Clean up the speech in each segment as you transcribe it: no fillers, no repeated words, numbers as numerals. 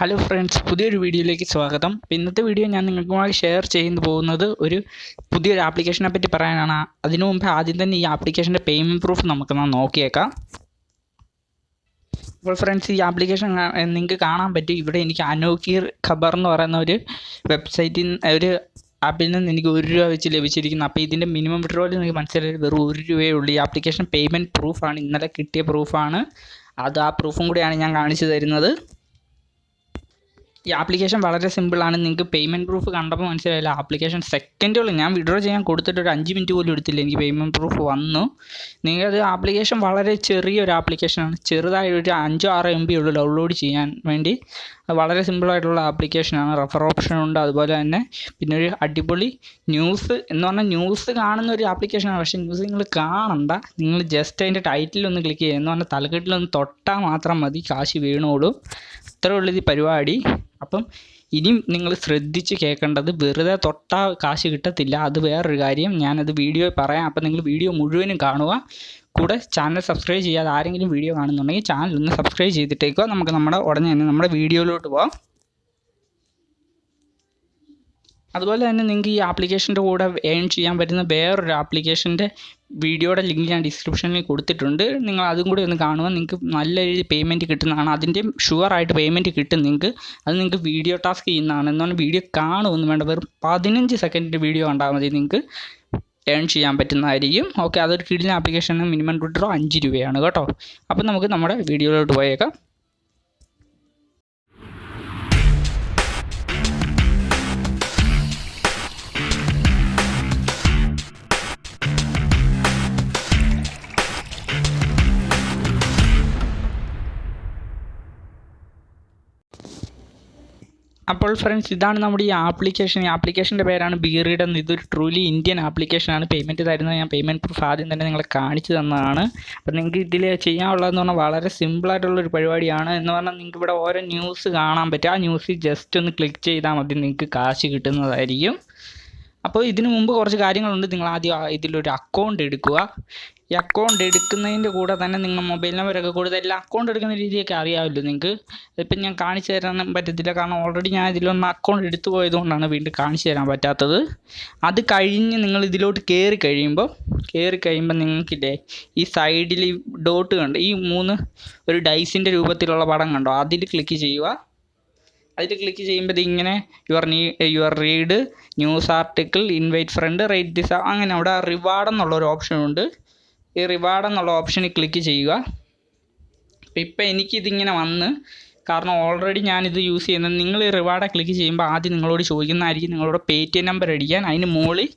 Hello friends, പുതിയൊരു വീഡിയോയിലേക്ക് സ്വാഗതം. ഇന്നത്തെ വീഡിയോ ഞാൻ നിങ്ങൾക്കുമായി ഷെയർ ചെയ്യുന്നു പോകുന്നത് പുതിയൊരു ആപ്ലിക്കേഷനെ പറ്റി പറയാനാണ്. അതിനു മുമ്പ് ആദ്യം തന്നെ ഈ ആപ്ലിക്കേഷൻ്റെ പേയ്മെൻറ്റ് പ്രൂഫ് നമുക്കൊന്ന് നോക്കിയേക്കാം. അപ്പോൾ ഫ്രണ്ട്സ്, ഈ ആപ്ലിക്കേഷൻ നിങ്ങൾക്ക് കാണാൻ പറ്റും. ഇവിടെ എനിക്ക് അനോഖീർ ഖബർ എന്ന് പറയുന്ന ഒരു വെബ്സൈറ്റിൽ ഒരു ആപ്പിൽ നിന്ന് എനിക്ക് ₹1 വെച്ച് ലഭിച്ചിരിക്കുന്നു. അപ്പോൾ ഇതിൻ്റെ മിനിമം വിഡ്രോവൽ നിങ്ങൾക്ക് മനസ്സിലായി വെറും ₹1 ഉള്ളൂ. ഈ ആപ്ലിക്കേഷൻ പേയ്മെൻറ്റ് പ്രൂഫാണ്, ഇന്നലെ കിട്ടിയ പ്രൂഫാണ്. ആ പ്രൂഫും കൂടിയാണ് ഞാൻ കാണിച്ചു തരുന്നത്. ഈ ആപ്ലിക്കേഷൻ വളരെ സിമ്പിളാണ്. നിങ്ങൾക്ക് പേയ്മെൻറ്റ് പ്രൂഫ് കണ്ടപ്പോൾ മനസ്സിലായില്ല, ആപ്ലിക്കേഷൻ സെക്കൻഡുകൾ ഞാൻ വിഡ്രോ ചെയ്യാൻ കൊടുത്തിട്ട് ഒരു 5 മിനിറ്റ് പോലും എടുത്തില്ല, എനിക്ക് പേയ്മെൻറ്റ് പ്രൂഫ് വന്നു. നിങ്ങൾക്കത് ആപ്ലിക്കേഷൻ വളരെ ചെറിയൊരു ആപ്ലിക്കേഷനാണ്, ചെറുതായി ഒരു 5-6 MB ഉള്ളൂ ഡൗൺലോഡ് ചെയ്യാൻ വേണ്ടി. അത് വളരെ സിമ്പിളായിട്ടുള്ള ആപ്ലിക്കേഷനാണ്. റെഫർ ഓപ്ഷൻ ഉണ്ട്, അതുപോലെ തന്നെ പിന്നെ ഒരു അടിപൊളി ന്യൂസ് എന്ന് പറഞ്ഞാൽ ന്യൂസ് കാണുന്ന ഒരു ആപ്ലിക്കേഷനാണ്. പക്ഷേ ന്യൂസ് നിങ്ങൾ കാണണ്ട, നിങ്ങൾ ജസ്റ്റ് അതിൻ്റെ ടൈറ്റിലൊന്ന് ക്ലിക്ക് ചെയ്യുക, എന്ന് പറഞ്ഞാൽ തലക്കെട്ടിലൊന്ന് തൊട്ടാൽ മാത്രം മതി, കാശ് വീണോളൂ. അത്രേ ഉള്ളൂ ഈ പരിപാടി. അപ്പം ഇനിയും നിങ്ങൾ ശ്രദ്ധിച്ച് കേൾക്കേണ്ടത്, വെറുതെ തൊട്ടാൽ കാശ് കിട്ടത്തില്ല, അത് വേറൊരു കാര്യം. ഞാനത് വീഡിയോ പറയാം. അപ്പം നിങ്ങൾ വീഡിയോ മുഴുവനും കാണുക. കൂടെ ചാനൽ സബ്സ്ക്രൈബ് ചെയ്യാതെ ആരെങ്കിലും വീഡിയോ കാണുന്നുണ്ടെങ്കിൽ ചാനലൊന്ന് സബ്സ്ക്രൈബ് ചെയ്തിട്ടേക്കോ. നമുക്ക് ഉടനെ തന്നെ നമ്മുടെ വീഡിയോയിലോട്ട് പോകാം. അതുപോലെ തന്നെ നിങ്ങൾക്ക് ഈ ആപ്ലിക്കേഷൻ്റെ കൂടെ ഏൺ ചെയ്യാൻ പറ്റുന്ന വേറൊരു ആപ്ലിക്കേഷൻ്റെ വീഡിയോയുടെ ലിങ്ക് ഞാൻ ഡിസ്ക്രിപ്ഷനിൽ കൊടുത്തിട്ടുണ്ട്. നിങ്ങൾ അതും കൂടി ഒന്ന് കാണുക. നിങ്ങൾക്ക് നല്ല രീതിയിൽ പേയ്മെൻറ്റ് കിട്ടുന്നതാണ്. അതിൻ്റെ ഷുവറായിട്ട് പേയ്മെൻറ്റ് കിട്ടും നിങ്ങൾക്ക്. അത് നിങ്ങൾക്ക് വീഡിയോ ടാസ്ക് ചെയ്യുന്നതാണ്. എന്നാൽ വീഡിയോ കാണുമൊന്നും വേണ്ട, വെറും 15 സെക്കൻഡിൻ്റെ വീഡിയോ കണ്ടാൽ മതി, നിങ്ങൾക്ക് ഏൺ ചെയ്യാൻ പറ്റുന്നതായിരിക്കും. ഓക്കെ, അതൊരു കിടിലൻ ആപ്ലിക്കേഷന്. മിനിമം വിഡ്രോ ₹5 കേട്ടോ. അപ്പം നമുക്ക് നമ്മുടെ വീഡിയോയിലോട്ട് പോയേക്കാം. അപ്പോൾ ഫ്രണ്ട്സ്, ഇതാണ് നമ്മുടെ ഈ ആപ്ലിക്കേഷൻ. ഈ ആപ്ലിക്കേഷൻ്റെ പേരാണ് ബീറീഡ് എന്ന്. ഇതൊരു ട്രൂലി ഇന്ത്യൻ ആപ്ലിക്കേഷനാണ്. പേയ്മെൻറ്റ് തരുന്നത് ഞാൻ പേയ്മെൻറ്റ് പ്രൂഫ് ആദ്യം തന്നെ നിങ്ങളെ കാണിച്ചു തന്നതാണ്. അപ്പോൾ നിങ്ങൾക്ക് ഇതിൽ ചെയ്യാനുള്ളതെന്ന് പറഞ്ഞാൽ വളരെ സിമ്പിളായിട്ടുള്ളൊരു പരിപാടിയാണ്. എന്ന് പറഞ്ഞാൽ നിങ്ങൾക്ക് ഇവിടെ ഓരോ ന്യൂസ് കാണാൻ പറ്റും. ആ ന്യൂസിൽ ജസ്റ്റ് ഒന്ന് ക്ലിക്ക് ചെയ്താൽ മതി, നിങ്ങൾക്ക് കാശ് കിട്ടുന്നതായിരിക്കും. അപ്പോൾ ഇതിനു മുമ്പ് കുറച്ച് കാര്യങ്ങളുണ്ട്. നിങ്ങൾ ആദ്യം ഇതിലൊരു അക്കൗണ്ട് എടുക്കുക. ഈ അക്കൗണ്ട് എടുക്കുന്നതിൻ്റെ കൂടെ തന്നെ നിങ്ങൾ മൊബൈൽ നമ്പറൊക്കെ കൊടുത്ത് എല്ലാ അക്കൗണ്ട് എടുക്കുന്ന രീതിയൊക്കെ അറിയാമല്ലോ നിങ്ങൾക്ക്. ഇപ്പം ഞാൻ കാണിച്ചു തരാൻ പറ്റത്തില്ല, കാരണം ഓൾറെഡി ഞാൻ ഇതിലൊന്ന് അക്കൗണ്ട് എടുത്തു പോയതുകൊണ്ടാണ് വീണ്ടും കാണിച്ചു തരാൻ പറ്റാത്തത്. അത് കഴിഞ്ഞ് നിങ്ങൾ ഇതിലോട്ട് കയറി കഴിയുമ്പോൾ നിങ്ങൾക്കില്ലേ ഈ സൈഡിൽ ഈ ഡോട്ട് കണ്ടോ, ഈ 3 ഒരു ഡൈസിൻ്റെ രൂപത്തിലുള്ള പടം കണ്ടോ, അതിൽ ക്ലിക്ക് ചെയ്യുക. അതിൽ ക്ലിക്ക് ചെയ്യുമ്പോൾ ഇങ്ങനെ your read news article invite front rate this, അങ്ങനെ അവിടെ റിവാർഡ് എന്നുള്ളൊരു ഓപ്ഷനുണ്ട്. ഈ റിവാർഡ് എന്നുള്ള ഓപ്ഷനിൽ ക്ലിക്ക് ചെയ്യുക. ഇപ്പം എനിക്കിതിങ്ങനെ വന്ന്, കാരണം ഓൾറെഡി ഞാനിത് യൂസ് ചെയ്യുന്നത്. നിങ്ങൾ ഈ റിവാർഡ് ക്ലിക്ക് ചെയ്യുമ്പോൾ ആദ്യം നിങ്ങളോട് ചോദിക്കുന്നതായിരിക്കും നിങ്ങളോട് Paytm നമ്പർ അടിക്കാൻ. അതിന് മുകളിൽ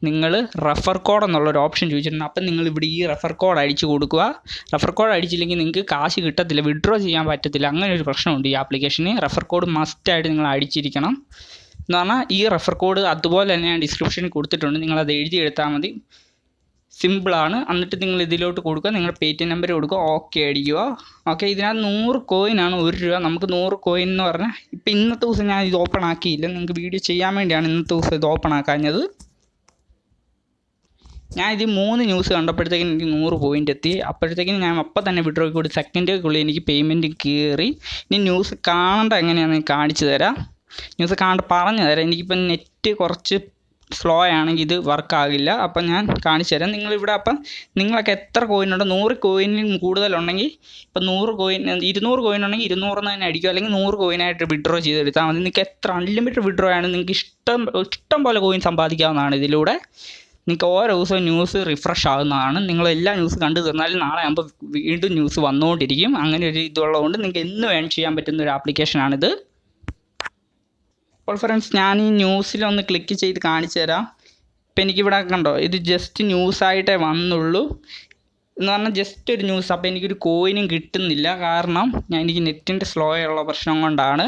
നിങ്ങൾ റെഫർ കോഡ് എന്നുള്ളൊരു ഓപ്ഷൻ ചോദിച്ചിട്ടുണ്ട്. അപ്പം നിങ്ങൾ ഇവിടെ ഈ റെഫർ കോഡ് അടിച്ച് കൊടുക്കുക. റെഫർ കോഡ് അടിച്ചില്ലെങ്കിൽ നിങ്ങൾക്ക് കാശ് കിട്ടത്തില്ല, വിഡ്രോ ചെയ്യാൻ പറ്റത്തില്ല. അങ്ങനെ ഒരു പ്രശ്നമുണ്ട് ഈ ആപ്ലിക്കേഷന്. റെഫർ കോഡ് മസ്റ്റായിട്ട് നിങ്ങൾ അടിച്ചിരിക്കണം. എന്ന് പറഞ്ഞാൽ ഈ റെഫർ കോഡ് അതുപോലെ തന്നെ ഞാൻ ഡിസ്ക്രിപ്ഷനിൽ കൊടുത്തിട്ടുണ്ട്, നിങ്ങളത് എഴുതിയെടുത്താൽ മതി. സിമ്പിളാണ്. എന്നിട്ട് നിങ്ങൾ ഇതിലോട്ട് കൊടുക്കുക, നിങ്ങളുടെ Paytm നമ്പർ കൊടുക്കുക, ഓക്കെ അടിക്കുക. ഓക്കെ, ഇതിനകത്ത് 100 കോയിനാണ് ₹1. നമുക്ക് 100 കോയിൻ എന്ന് പറഞ്ഞാൽ ഇപ്പം ഇന്നത്തെ ദിവസം ഞാൻ ഇത് ഓപ്പൺ ആക്കിയില്ല, നിങ്ങൾക്ക് വീഡിയോ ചെയ്യാൻ വേണ്ടിയാണ് ഇന്നത്തെ ദിവസം ഇത് ഓപ്പൺ ആക്കാഞ്ഞത്. ഞാൻ ഇത് 3 ന്യൂസ് കണ്ടപ്പോഴത്തേക്കും എനിക്ക് 100 പോയിൻ്റ് എത്തി. അപ്പോഴത്തേക്കും ഞാൻ അപ്പം തന്നെ വിഡ്രോ കൂടി സെക്കൻഡുകൾക്കുള്ളിൽ എനിക്ക് പേയ്മെൻറ്റ് കയറി. ഇനി ന്യൂസ് കാണേണ്ട എങ്ങനെയാണെന്ന് കാണിച്ചു തരാം. ന്യൂസ് പറഞ്ഞു തരാം. എനിക്കിപ്പം നെറ്റ് കുറച്ച് സ്ലോ ആണെങ്കിൽ ഇത് വർക്കാകില്ല. അപ്പം ഞാൻ കാണിച്ചു തരാം. നിങ്ങളിവിടെ അപ്പം നിങ്ങൾക്ക് എത്ര കോയിനുണ്ടോ, 100 കോയിനും കൂടുതലുണ്ടെങ്കിൽ ഇപ്പം 100 കോയിൻ 200 കോയിൻ ഉണ്ടെങ്കിൽ 200 തന്നെ അടിക്കും, അല്ലെങ്കിൽ 100 കോയിനായിട്ട് വിഡ്രോ ചെയ്തെടുത്താൽ മതി. നിങ്ങൾക്ക് എത്ര അൺലിമിറ്റഡ് വിഡ്രോ ആണ്, നിങ്ങൾക്ക് ഇഷ്ടം പോലെ കോയിൻ സമ്പാദിക്കാവുന്നതാണ് ഇതിലൂടെ. നിങ്ങൾക്ക് ഓരോ ദിവസവും ന്യൂസ് റിഫ്രഷ് ആകുന്നതാണ്. നിങ്ങൾ എല്ലാ ന്യൂസ് കണ്ടു തീർന്നാലും നാളെ ആകുമ്പോൾ വീണ്ടും ന്യൂസ് വന്നുകൊണ്ടിരിക്കും. അങ്ങനെ ഒരു ഇതുള്ളതുകൊണ്ട് നിങ്ങൾക്ക് എന്നും ഏൺ ചെയ്യാൻ പറ്റുന്ന ഒരു ആപ്ലിക്കേഷനാണിത്. അപ്പോൾ ഫ്രണ്ട്സ്, ഞാൻ ഈ ന്യൂസിലൊന്ന് ക്ലിക്ക് ചെയ്ത് കാണിച്ചു തരാം. ഇപ്പം എനിക്കിവിടെ കണ്ടോ, ഇത് ജസ്റ്റ് ന്യൂസായിട്ടേ വന്നുള്ളൂ. എന്ന് പറഞ്ഞാൽ ജസ്റ്റ് ഒരു ന്യൂസ്. അപ്പോൾ എനിക്കൊരു കോയിനും കിട്ടുന്നില്ല, കാരണം എനിക്ക് നെറ്റിൻ്റെ സ്ലോ ഉള്ള പ്രശ്നം കൊണ്ടാണ്.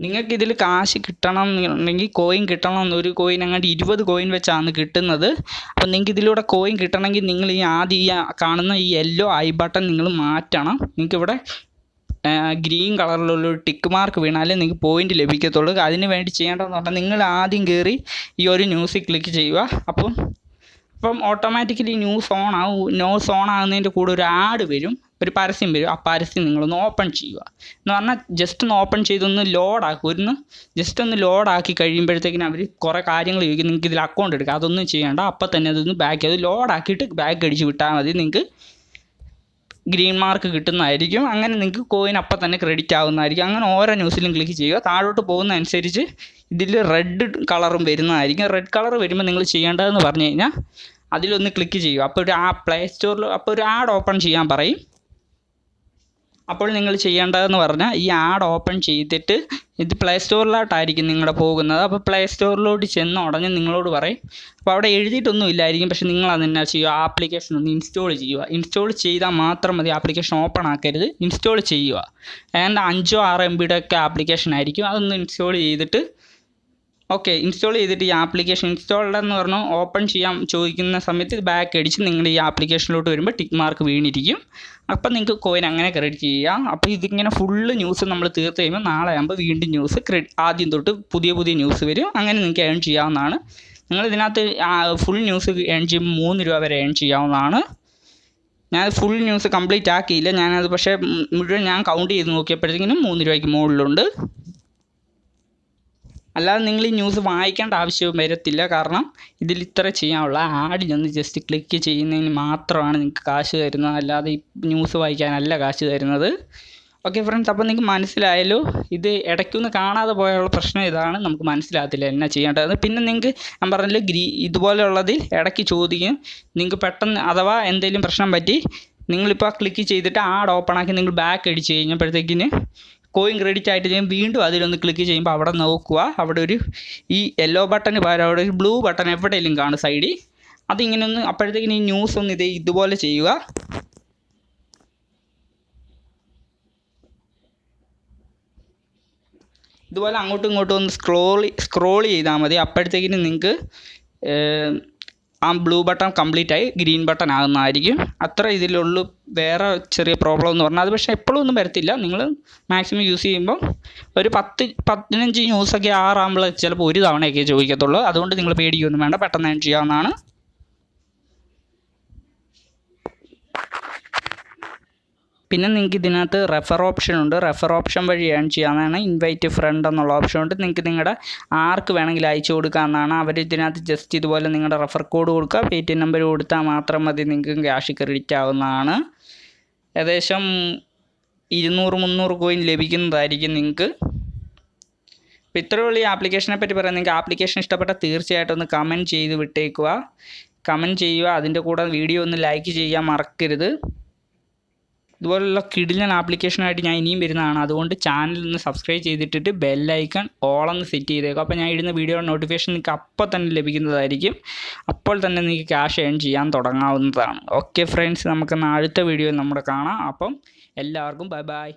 നിങ്ങൾക്കിതിൽ കാശ് കിട്ടണം എന്നുണ്ടെങ്കിൽ, കോയിൻ കിട്ടണം എന്നൊരു കോയിൻ അങ്ങോട്ട് 20 കോയിൻ വെച്ചാണ് കിട്ടുന്നത്. അപ്പം നിങ്ങൾക്ക് ഇതിലൂടെ കോയിൻ കിട്ടണമെങ്കിൽ നിങ്ങൾ ആദ്യം കാണുന്ന ഈ യെല്ലോ ഐ ബട്ടൺ നിങ്ങൾ മാറ്റണം. നിങ്ങൾക്കിവിടെ ഗ്രീൻ കളറിലുള്ളൊരു ടിക്ക് മാർക്ക് വീണാലേ നിങ്ങൾക്ക് പോയിൻ്റ് ലഭിക്കത്തുള്ളൂ. അതിന് വേണ്ടി ചെയ്യേണ്ടതെന്ന് പറഞ്ഞാൽ നിങ്ങൾ ആദ്യം കയറി ഈ ഒരു ന്യൂസിൽ ക്ലിക്ക് ചെയ്യുക. അപ്പം ഓട്ടോമാറ്റിക്കലി ന്യൂസ് ഓൺ ആകും. ന്യൂസ് ഓൺ ആകുന്നതിൻ്റെ കൂടെ ഒരു ആഡ് വരും. ഒരു പരസ്യം വരും. ആ പരസ്യം നിങ്ങളൊന്ന് ഓപ്പൺ ചെയ്യുക. എന്ന് പറഞ്ഞാൽ ജസ്റ്റ് ഒന്ന് ഓപ്പൺ ചെയ്തൊന്ന് ലോഡാക്കും. ജസ്റ്റ് ഒന്ന് ലോഡാക്കി കഴിയുമ്പോഴത്തേക്കിനും അവർ കുറേ കാര്യങ്ങൾ ചോദിക്കും. നിങ്ങൾക്ക് ഇതിൽ അക്കൗണ്ട് എടുക്കുക. അതൊന്നും ചെയ്യേണ്ട. അപ്പം തന്നെ അതൊന്ന് ബാക്ക് അത് ലോഡാക്കിയിട്ട് ബാക്ക് അടിച്ച് വിട്ടാൽ മതി. നിങ്ങൾക്ക് ഗ്രീൻ മാർക്ക് കിട്ടുന്നതായിരിക്കും. അങ്ങനെ നിങ്ങൾക്ക് കോയിൻ അപ്പം തന്നെ ക്രെഡിറ്റ് ആവുന്നതായിരിക്കും. അങ്ങനെ ഓരോ ന്യൂസിലും ക്ലിക്ക് ചെയ്യുക. താഴോട്ട് പോകുന്നതനുസരിച്ച് ഇതിൽ റെഡ് കളറും വരുന്നതായിരിക്കും. റെഡ് കളർ വരുമ്പോൾ നിങ്ങൾ ചെയ്യേണ്ടതെന്ന് പറഞ്ഞു കഴിഞ്ഞാൽ അതിലൊന്ന് ക്ലിക്ക് ചെയ്യുക. അപ്പോൾ ഒരു പ്ലേ സ്റ്റോറിൽ അപ്പോൾ ഒരു ആഡ് ഓപ്പൺ ചെയ്യാൻ പറയും. അപ്പോൾ നിങ്ങൾ ചെയ്യേണ്ടതെന്ന് പറഞ്ഞാൽ ഈ ആഡ് ഓപ്പൺ ചെയ്തിട്ട് ഇത് പ്ലേ സ്റ്റോറിലോട്ടായിരിക്കും നിങ്ങളുടെ പോകുന്നത്. അപ്പോൾ പ്ലേ സ്റ്റോറിലോട്ട് ചെന്ന ഉടനെ നിങ്ങളോട് പറയും. അപ്പോൾ അവിടെ എഴുതിയിട്ടൊന്നും ഇല്ലായിരിക്കും. പക്ഷേ നിങ്ങൾ അതെന്നാ ചെയ്യുക, ആപ്ലിക്കേഷൻ ഒന്ന് ഇൻസ്റ്റാൾ ചെയ്യുക. ഇൻസ്റ്റാൾ ചെയ്താൽ മാത്രം മതി. ആപ്ലിക്കേഷൻ ഓപ്പൺ ആക്കരുത്, ഇൻസ്റ്റാൾ ചെയ്യുക. ഏതാണ്ട് 5-6 MB ഒക്കെ ആപ്ലിക്കേഷൻ ആയിരിക്കും. അതൊന്ന് ഇൻസ്റ്റാൾ ചെയ്തിട്ട് ഇൻസ്റ്റാൾ ചെയ്തിട്ട് ഈ ആപ്ലിക്കേഷൻ ഇൻസ്റ്റാൾഡ് എന്ന് പറഞ്ഞാൽ ഓപ്പൺ ചെയ്യാൻ ചോദിക്കുന്ന സമയത്ത് ബാക്ക് അടിച്ച് നിങ്ങൾ ഈ ആപ്ലിക്കേഷനിലോട്ട് വരുമ്പോൾ ടിക്ക് മാർക്ക് വീണിരിക്കും. അപ്പം നിങ്ങൾക്ക് കോയിൻ അങ്ങനെ ക്രെഡിറ്റ് ചെയ്യാം. അപ്പോൾ ഇതിങ്ങനെ ഫുള്ള് ന്യൂസ് നമ്മൾ തീർത്ത് കഴിയുമ്പോൾ നാളെ ആകുമ്പോൾ വീണ്ടും ന്യൂസ് ആദ്യം തൊട്ട് പുതിയ ന്യൂസ് വരും. അങ്ങനെ നിങ്ങൾക്ക് ഏൺ ചെയ്യാവുന്നതാണ്. നിങ്ങൾ ഇതിനകത്ത് ഫുൾ ന്യൂസ് ഏൺ ചെയ്യുമ്പോൾ 3 രൂപ വരെ ഏൺ ചെയ്യാവുന്നതാണ്. ഞാൻ ഫുൾ ന്യൂസ് കംപ്ലീറ്റ് ആക്കിയില്ല. ഞാനത് പക്ഷേ മുഴുവൻ ഞാൻ കൗണ്ട് ചെയ്ത് നോക്കിയപ്പോഴത്തേക്കിനും 3 രൂപയ്ക്ക് മുകളിലുണ്ട്. അല്ലാതെ നിങ്ങൾ ഈ ന്യൂസ് വായിക്കേണ്ട ആവശ്യവും വരത്തില്ല. കാരണം ഇതിൽ ഇത്ര ചെയ്യാനുള്ള ആഡിലൊന്ന് ജസ്റ്റ് ക്ലിക്ക് ചെയ്യുന്നതിന് മാത്രമാണ് നിങ്ങൾക്ക് കാശ് തരുന്നത്. അല്ലാതെ ഈ ന്യൂസ് വായിക്കാനല്ല കാശ് തരുന്നത്. ഓക്കെ ഫ്രണ്ട്സ്, അപ്പോൾ നിങ്ങൾക്ക് മനസ്സിലായല്ലോ. ഇത് ഇടയ്ക്കൊന്ന് കാണാതെ പോയുള്ള പ്രശ്നം ഇതാണ്. നമുക്ക് മനസ്സിലാകത്തില്ല എന്നാ ചെയ്യേണ്ടത്. പിന്നെ നിങ്ങൾക്ക് ഞാൻ പറഞ്ഞല്ലോ ഇതുപോലെയുള്ളതിൽ ഇടയ്ക്ക് ചോദിക്കും. നിങ്ങൾക്ക് പെട്ടെന്ന് അഥവാ എന്തെങ്കിലും പ്രശ്നം പറ്റി നിങ്ങളിപ്പോൾ ക്ലിക്ക് ചെയ്തിട്ട് ആഡ് ഓപ്പൺ ആക്കി നിങ്ങൾ ബാക്ക് അടിച്ച് കഴിഞ്ഞപ്പോഴത്തേക്കിന് കോയിൻ ക്രെഡിറ്റ് ആയിട്ട് ചെയ്യുമ്പോൾ വീണ്ടും അതിലൊന്ന് ക്ലിക്ക് ചെയ്യുമ്പോൾ അവിടെ നോക്കുക. അവിടെ ഈ യെല്ലോ ബട്ടന് പകരം അവിടെ ഒരു ബ്ലൂ ബട്ടൺ എവിടെയെങ്കിലും കാണും സൈഡിൽ. അതിങ്ങനെ ഒന്ന് അപ്പോഴത്തേക്കിന് ഈ ന്യൂസ് ഒന്ന് ഇതുപോലെ ചെയ്യുക. ഇതുപോലെ അങ്ങോട്ടും ഇങ്ങോട്ടും ഒന്ന് സ്ക്രോൾ ചെയ്താൽ മതി. അപ്പോഴത്തേക്കിനും നിങ്ങൾക്ക് ആ ബ്ലൂ ബട്ടൺ കംപ്ലീറ്റ് ആയി ഗ്രീൻ ബട്ടൺ ആകുന്നതായിരിക്കും. അത്ര ഇതിലുള്ളൂ. വേറെ ചെറിയ പ്രോബ്ലം എന്ന് പറഞ്ഞാൽ അത് പക്ഷേ എപ്പോഴും ഒന്നും വരത്തില്ല. നിങ്ങൾ മാക്സിമം യൂസ് ചെയ്യുമ്പോൾ ഒരു 10-15 ന്യൂസൊക്കെ ആറാകുമ്പോൾ ചിലപ്പോൾ ഒരു തവണയൊക്കെ ചോദിക്കത്തുള്ളൂ. അതുകൊണ്ട് നിങ്ങൾ പേടിക്കൊന്നും വേണ്ട, പെട്ടെന്ന് ഏൺ ചെയ്യാവുന്നതാണ്. പിന്നെ നിങ്ങൾക്ക് ഇതിനകത്ത് റെഫർ ഓപ്ഷൻ ഉണ്ട്. റെഫർ ഓപ്ഷൻ വഴി ഏൺ ചെയ്യാവുന്നതാണ്. ഇൻവൈറ്റ് ഫ്രണ്ട് എന്നുള്ള ഓപ്ഷൻ ഉണ്ട്. നിങ്ങൾക്ക് നിങ്ങളുടെ ആർക്ക് വേണമെങ്കിൽ അയച്ചു കൊടുക്കാവുന്നതാണ്. അവർ ഇതിനകത്ത് ജസ്റ്റ് ഇതുപോലെ നിങ്ങളുടെ റെഫർ കോഡ് കൊടുക്കുക, Paytm നമ്പർ കൊടുത്താൽ മാത്രം മതി. നിങ്ങൾക്ക് ക്യാഷ് ക്രെഡിറ്റ് ആവുന്നതാണ്. ഏകദേശം 200-300 കോയിൻ ലഭിക്കുന്നതായിരിക്കും നിങ്ങൾക്ക്. അപ്പോൾ ഇത്രയുള്ള ഈ ആപ്ലിക്കേഷനെ പറ്റി പറയാം. നിങ്ങൾക്ക് ആപ്ലിക്കേഷൻ ഇഷ്ടപ്പെട്ടാൽ തീർച്ചയായിട്ടും ഒന്ന് കമൻറ്റ് ചെയ്ത് വിട്ടേക്കുക. കമൻറ്റ് ചെയ്യുക. അതിൻ്റെ കൂടെ വീഡിയോ ഒന്ന് ലൈക്ക് ചെയ്യാൻ മറക്കരുത്. ഇതുപോലുള്ള കിടിലൻ ആപ്ലിക്കേഷനായിട്ട് ഞാൻ ഇനിയും വരുന്നതാണ്. അതുകൊണ്ട് ചാനൽ ഒന്ന് സബ്സ്ക്രൈബ് ചെയ്തിട്ടിട്ട് ബെല്ലൈക്കൺ ഓളൊന്ന് സെറ്റ് ചെയ്തേക്കും. അപ്പോൾ ഞാൻ ഇടുന്ന വീഡിയോയുടെ നോട്ടിഫിക്കേഷൻ നിങ്ങൾക്ക് അപ്പോൾ തന്നെ ലഭിക്കുന്നതായിരിക്കും. അപ്പോൾ തന്നെ നിങ്ങൾക്ക് ക്യാഷ് ഏൺ ചെയ്യാൻ തുടങ്ങാവുന്നതാണ്. ഓക്കെ ഫ്രണ്ട്സ്, നമുക്ക് അടുത്ത വീഡിയോയിൽ കാണാം. അപ്പം എല്ലാവർക്കും ബൈ ബൈ.